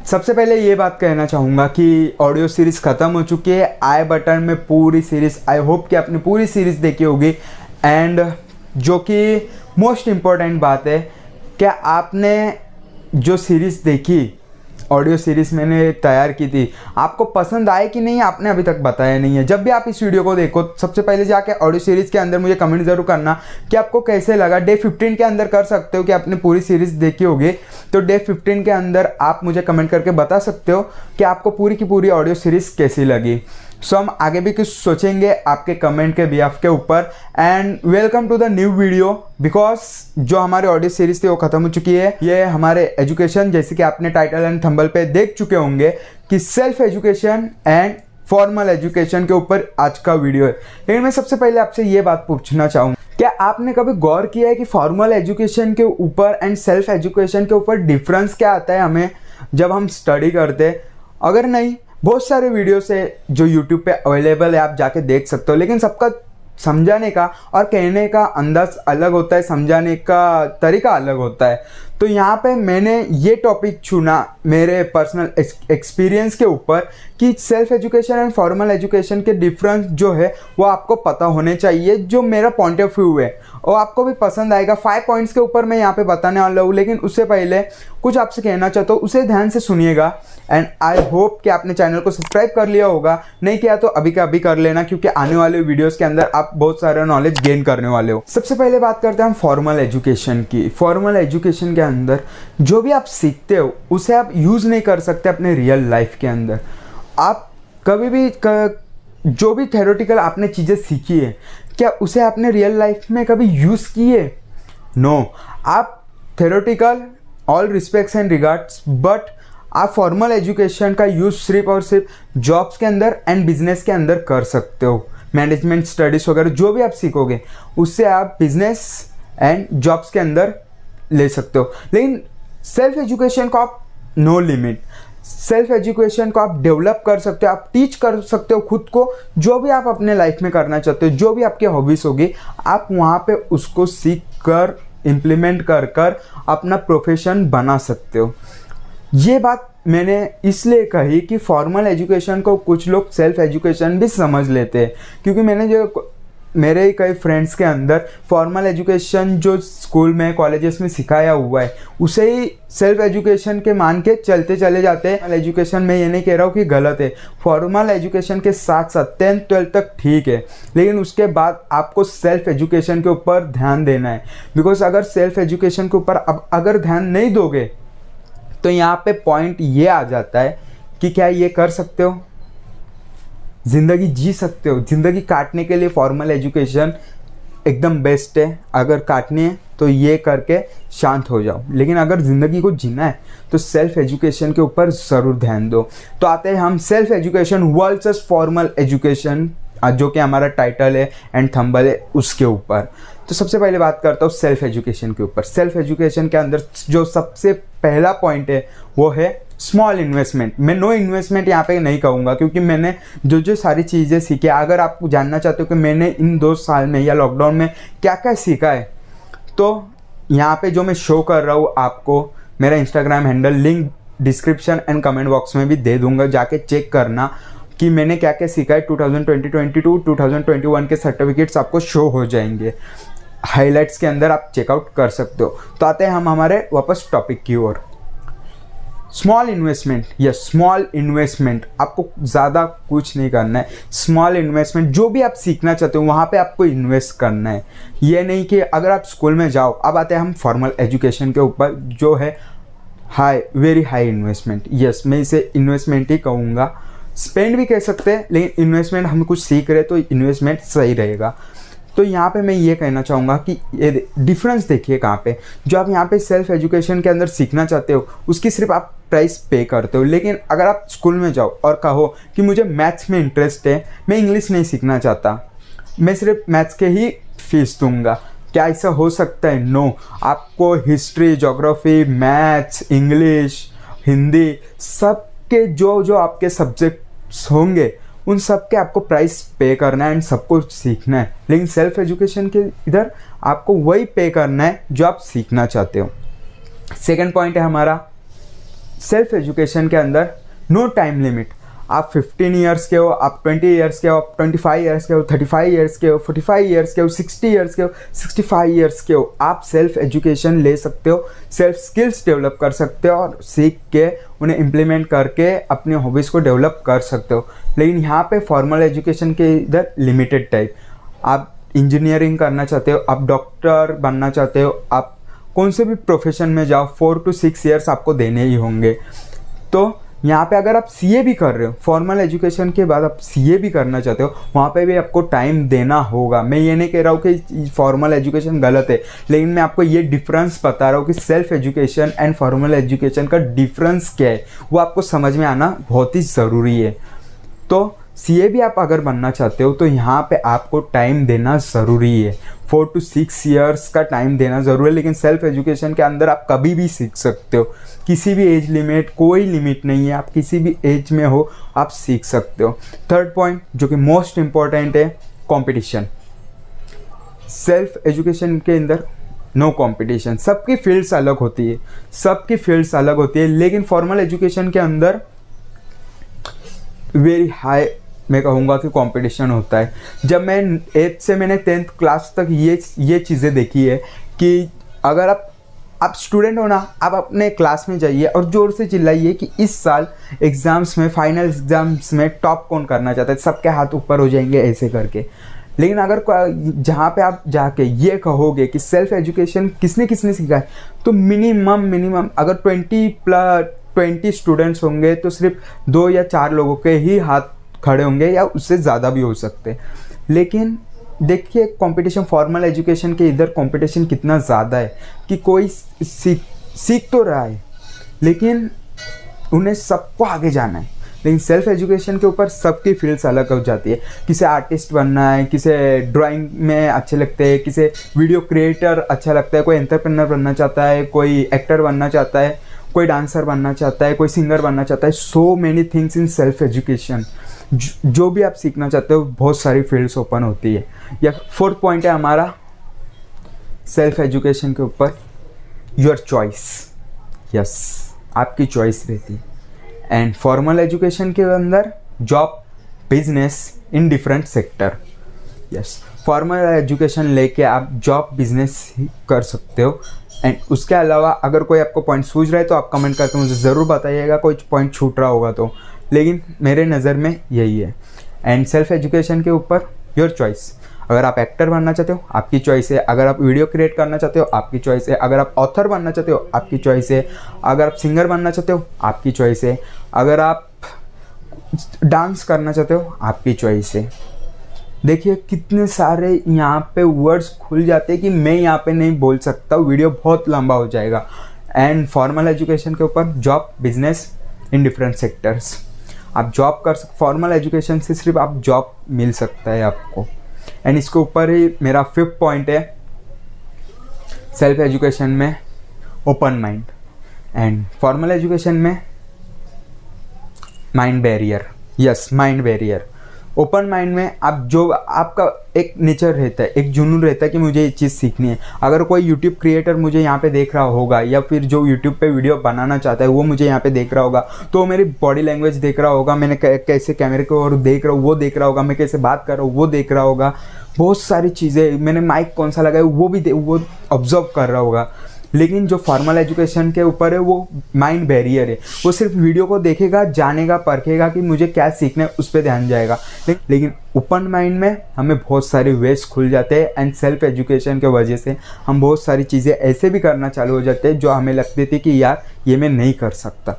सबसे पहले ये बात कहना चाहूँगा कि ऑडियो सीरीज़ ख़त्म हो चुकी है। आई बटन में पूरी सीरीज़, आई होप कि आपने पूरी सीरीज़ देखी होगी। एंड जो कि मोस्ट इम्पॉर्टेंट बात है, क्या आपने जो सीरीज़ देखी, ऑडियो सीरीज़ मैंने तैयार की थी, आपको पसंद आए कि नहीं आपने अभी तक बताया नहीं है। जब भी आप इस वीडियो को देखो सबसे पहले जाके ऑडियो सीरीज़ के अंदर मुझे कमेंट ज़रूर करना कि आपको कैसे लगा। डे 15 के अंदर कर सकते हो कि आपने पूरी सीरीज़ देखी होगी, तो डे 15 के अंदर आप मुझे कमेंट करके बता सकते हो कि आपको पूरी की पूरी ऑडियो सीरीज़ कैसी लगी। सो हम आगे भी कुछ सोचेंगे आपके कमेंट के बिहाफ के ऊपर। And welcome to the new video, because जो हमारी ऑडियो सीरीज थी वो खत्म हो चुकी है। ये हमारे एजुकेशन, जैसे कि आपने टाइटल एंड थंबनेल पे देख चुके होंगे कि self education and formal education के ऊपर आज का वीडियो है। लेकिन मैं सबसे पहले आपसे ये बात पूछना चाहूँगा, क्या आपने कभी गौर किया है कि फॉर्मल एजुकेशन के ऊपर एंड सेल्फ एजुकेशन के ऊपर डिफरेंस क्या आता है हमें जब हम स्टडी करते हैं? अगर नहीं, बहुत सारे वीडियोस है जो यूट्यूब पे अवेलेबल है, आप जाके देख सकते हो। लेकिन सबका समझाने का और कहने का अंदाज अलग होता है, समझाने का तरीका अलग होता है। तो यहाँ पे मैंने ये टॉपिक चुना मेरे पर्सनल एक्सपीरियंस के ऊपर कि self education and formal education के डिफरेंस जो है वो आपको पता होने चाहिए। जो मेरा पॉइंट ऑफ व्यू है वो आपको भी पसंद आएगा। 5 पॉइंट्स के ऊपर मैं यहाँ पे बताने वाला हूँ, लेकिन उससे पहले कुछ आपसे कहना चाहता हूँ, उसे ध्यान से सुनिएगा। एंड आई होप कि आपने चैनल को सब्सक्राइब कर लिया होगा, नहीं किया तो अभी का अभी कर लेना, क्योंकि आने वाले वीडियोस के अंदर आप बहुत सारा नॉलेज गेन करने वाले हो। सबसे पहले बात करते हैं हम फॉर्मल एजुकेशन की। फॉर्मल एजुकेशन के अंदर जो भी आप सीखते हो उसे आप यूज़ नहीं कर सकते अपने रियल लाइफ के अंदर। आप कभी भी जो भी थ्योरेटिकल आपने चीज़ें सीखी है, क्या उसे आपने रियल लाइफ में कभी यूज़ की है? नो। आप theoretical all respects and regards, but आप फॉर्मल एजुकेशन का यूज़ सिर्फ और सिर्फ जॉब्स के अंदर एंड बिजनेस के अंदर कर सकते हो। मैनेजमेंट स्टडीज़ वगैरह जो भी आप सीखोगे उससे आप बिजनेस एंड जॉब्स के अंदर ले सकते हो। लेकिन सेल्फ एजुकेशन को आप नो लिमिट, सेल्फ एजुकेशन को आप डेवलप कर सकते हो, आप टीच कर सकते हो खुद को। जो भी आप अपने लाइफ में करना चाहते हो, जो भी आपकी हॉबीज़ होगी, आप वहाँ पे उसको सीख कर इम्प्लीमेंट कर कर अपना प्रोफेशन बना सकते हो। ये बात मैंने इसलिए कही कि फॉर्मल एजुकेशन को कुछ लोग सेल्फ एजुकेशन भी समझ लेते हैं, क्योंकि मैंने जो मेरे ही कई फ्रेंड्स के अंदर फॉर्मल एजुकेशन जो स्कूल में कॉलेजेस में सिखाया हुआ है उसे ही सेल्फ एजुकेशन के मान के चलते चले जाते हैं। एजुकेशन में ये नहीं कह रहा हूँ कि गलत है, फॉर्मल एजुकेशन के साथ साथ 10th 12th तक ठीक है, लेकिन उसके बाद आपको सेल्फ एजुकेशन के ऊपर ध्यान देना है। बिकॉज अगर सेल्फ एजुकेशन के ऊपर अब अगर ध्यान नहीं दोगे तो यहाँ पे पॉइंट ये आ जाता है कि क्या ये कर सकते हो, ज़िंदगी जी सकते हो? ज़िंदगी काटने के लिए फॉर्मल एजुकेशन एकदम बेस्ट है। अगर काटनी है तो ये करके शांत हो जाओ, लेकिन अगर ज़िंदगी को जीना है तो सेल्फ एजुकेशन के ऊपर ज़रूर ध्यान दो। तो आते हैं हम self education versus formal education, जो कि हमारा टाइटल है एंड थंबनेल है उसके ऊपर। तो सबसे पहले बात करता हूँ सेल्फ एजुकेशन के ऊपर। सेल्फ एजुकेशन के अंदर जो सबसे पहला पॉइंट है वो है स्मॉल इन्वेस्टमेंट। मैं नो इन्वेस्टमेंट यहाँ पे नहीं कहूँगा, क्योंकि मैंने जो सारी चीज़ें सीखी, अगर आप जानना चाहते हो कि मैंने इन 2 साल में या लॉकडाउन में क्या क्या सीखा है, तो यहाँ पे जो मैं शो कर रहा हूँ आपको, मेरा Instagram handle link description and comment box में भी दे दूँगा, जाके चेक करना कि मैंने क्या क्या सीखा है। 2020-2022 2021 के सर्टिफिकेट्स आपको शो हो जाएंगे, हाइलाइट्स के अंदर आप चेकआउट कर सकते हो। तो आते हैं हम हमारे वापस टॉपिक की ओर। Small investment, yes small investment, आपको ज़्यादा कुछ नहीं करना है। स्मॉल इन्वेस्टमेंट, जो भी आप सीखना चाहते हो वहाँ पे आपको इन्वेस्ट करना है। ये नहीं कि अगर आप स्कूल में जाओ। अब आते हैं हम फॉर्मल एजुकेशन के ऊपर, जो है high, very high investment. Yes, मैं इसे इन्वेस्टमेंट ही कहूँगा, स्पेंड भी कह सकते हैं, लेकिन इन्वेस्टमेंट हम कुछ सीख रहे तो इन्वेस्टमेंट सही रहेगा। तो यहाँ पे मैं ये कहना चाहूँगा कि ये डिफरेंस देखिए कहाँ पे। जो आप यहाँ पे सेल्फ एजुकेशन के अंदर सीखना चाहते हो उसकी सिर्फ आप प्राइस पे करते हो, लेकिन अगर आप स्कूल में जाओ और कहो कि मुझे मैथ्स में इंटरेस्ट है, मैं इंग्लिश नहीं सीखना चाहता, मैं सिर्फ मैथ्स के ही फीस दूंगा, क्या ऐसा हो सकता है? नो। आपको history, geography, maths, English, Hindi, सब के जो आपके सब्जेक्ट्स होंगे उन सब के आपको प्राइस पे करना है एंड सबको सीखना है। लेकिन सेल्फ एजुकेशन के इधर आपको वही पे करना है जो आप सीखना चाहते हो। सेकंड पॉइंट है हमारा सेल्फ एजुकेशन के अंदर नो टाइम लिमिट। आप 15 ईयर्स के हो, आप 20 ईयर्स के हो, आप 25 ईयर्स के हो, 35 ईयर्स के हो, 45 ईयर्स के हो, 60 ईयर्स के हो, 65 ईयर्स के हो, आप सेल्फ एजुकेशन ले सकते हो, सेल्फ स्किल्स डेवलप कर सकते हो और सीख के उन्हें इम्प्लीमेंट करके अपनी हॉबीज़ को डेवलप कर सकते हो। लेकिन यहाँ पे फॉर्मल एजुकेशन के इधर लिमिटेड टाइप, आप इंजीनियरिंग करना चाहते हो, आप डॉक्टर बनना चाहते हो, आप कौन से भी प्रोफेशन में जाओ, 4 to 6 ईयर्स आपको देने ही होंगे। तो यहाँ पे अगर आप सीए भी कर रहे हो, फॉर्मल एजुकेशन के बाद आप सीए भी करना चाहते हो, वहाँ पे भी आपको टाइम देना होगा। मैं ये नहीं कह रहा हूँ कि फॉर्मल एजुकेशन गलत है, लेकिन मैं आपको ये डिफरेंस बता रहा हूँ कि self education and formal education का डिफरेंस क्या है, वो आपको समझ में आना बहुत ही ज़रूरी है। तो सीए भी आप अगर बनना चाहते हो तो यहाँ पे आपको टाइम देना ज़रूरी है, 4 to 6 ईयर्स का टाइम देना ज़रूरी है। लेकिन सेल्फ एजुकेशन के अंदर आप कभी भी सीख सकते हो, किसी भी एज लिमिट, कोई लिमिट नहीं है, आप किसी भी एज में हो आप सीख सकते हो। थर्ड पॉइंट जो कि मोस्ट इम्पॉर्टेंट है, कंपटीशन। सेल्फ एजुकेशन के अंदर नो कंपटीशन। सबकी फील्ड्स अलग होती है, सबकी फील्ड्स अलग होती है, लेकिन फॉर्मल एजुकेशन के अंदर वेरी हाई मैं कहूँगा कि कंपटीशन होता है। जब मैं 8th से मैंने 10th क्लास तक ये चीज़ें देखी है कि अगर आप स्टूडेंट हो ना, आप अपने क्लास में जाइए और ज़ोर से चिल्लाइए कि इस साल एग्ज़ाम्स में, फाइनल एग्ज़ाम्स में टॉप कौन करना चाहता है, सबके हाथ ऊपर हो जाएंगे ऐसे करके। लेकिन अगर जहाँ पे आप जाके ये कहोगे कि सेल्फ एजुकेशन किसने किसने सीखा है, तो मिनिमम अगर 20 स्टूडेंट्स होंगे तो सिर्फ 2 या 4 लोगों के ही हाथ खड़े होंगे, या उससे ज़्यादा भी हो सकते हैं। लेकिन देखिए कंपटीशन, फॉर्मल एजुकेशन के इधर कंपटीशन कितना ज़्यादा है कि कोई सीख तो रहा है, लेकिन उन्हें सबको आगे जाना है। लेकिन सेल्फ एजुकेशन के ऊपर सबकी फील्ड्स अलग हो जाती है। किसे आर्टिस्ट बनना है, किसे ड्राइंग में अच्छे लगते हैं, किसे वीडियो क्रिएटर अच्छा लगता है, कोई एंटरप्रेन्योर बनना चाहता है, कोई एक्टर बनना चाहता है, कोई डांसर बनना चाहता है, कोई सिंगर बनना चाहता है। So many things in self education. जो भी आप सीखना चाहते हो, बहुत सारी फील्ड्स ओपन होती है। या 4th पॉइंट है हमारा सेल्फ एजुकेशन के ऊपर, योर चॉइस। यस, आपकी चॉइस रहती है। एंड फॉर्मल एजुकेशन के अंदर job, business in different sector. Yes, formal education लेके आप जॉब, बिजनेस कर सकते हो। एंड उसके अलावा अगर कोई आपको पॉइंट सूझ रहा है तो आप कमेंट करके मुझे ज़रूर बताइएगा, कोई पॉइंट छूट रहा होगा तो। लेकिन मेरे नज़र में यही है। एंड सेल्फ एजुकेशन के ऊपर योर चॉइस। अगर आप एक्टर बनना चाहते हो, आपकी चॉइस है। अगर आप वीडियो क्रिएट करना चाहते हो, आपकी चॉइस है। अगर आप ऑथर बनना चाहते हो, आपकी चॉइस है। अगर आप सिंगर बनना चाहते हो, आपकी चॉइस है। अगर आप डांस करना चाहते हो, आपकी चॉइस है। देखिए कितने सारे यहाँ पे वर्ड्स खुल जाते हैं कि मैं यहाँ पे नहीं बोल सकता, वीडियो बहुत लंबा हो जाएगा। एंड फॉर्मल एजुकेशन के ऊपर job, business in different sectors. आप जॉब कर फॉर्मल एजुकेशन से सिर्फ आप जॉब मिल सकता है आपको। एंड इसके ऊपर ही मेरा 5th पॉइंट है, सेल्फ एजुकेशन में open mind and formal education में mind barrier. Yes, mind barrier. Open mind में आप जो आपका एक नेचर रहता है, एक जुनून रहता है कि मुझे ये चीज़ सीखनी है। अगर कोई यूट्यूब क्रिएटर मुझे यहाँ पे देख रहा होगा, या फिर जो यूट्यूब पे वीडियो बनाना चाहता है वो मुझे यहाँ पे देख रहा होगा, तो मेरी बॉडी लैंग्वेज देख रहा होगा, मैंने कैसे कैमरे को और देख रहा हूँ वो देख रहा होगा, मैं कैसे बात कर रहा हूँ वो देख रहा होगा, बहुत सारी चीज़ें, मैंने माइक कौन सा लगाया वो ऑब्जर्व कर रहा होगा। लेकिन जो फॉर्मल एजुकेशन के ऊपर है वो माइंड बैरियर है। वो सिर्फ वीडियो को देखेगा, जानेगा, परखेगा कि मुझे क्या सीखना है, उस पर ध्यान जाएगा। लेकिन ओपन माइंड में हमें बहुत सारे वेज खुल जाते हैं। एंड सेल्फ एजुकेशन के वजह से हम बहुत सारी चीज़ें ऐसे भी करना चालू हो जाते हैं जो हमें लगती थी कि यार ये मैं नहीं कर सकता।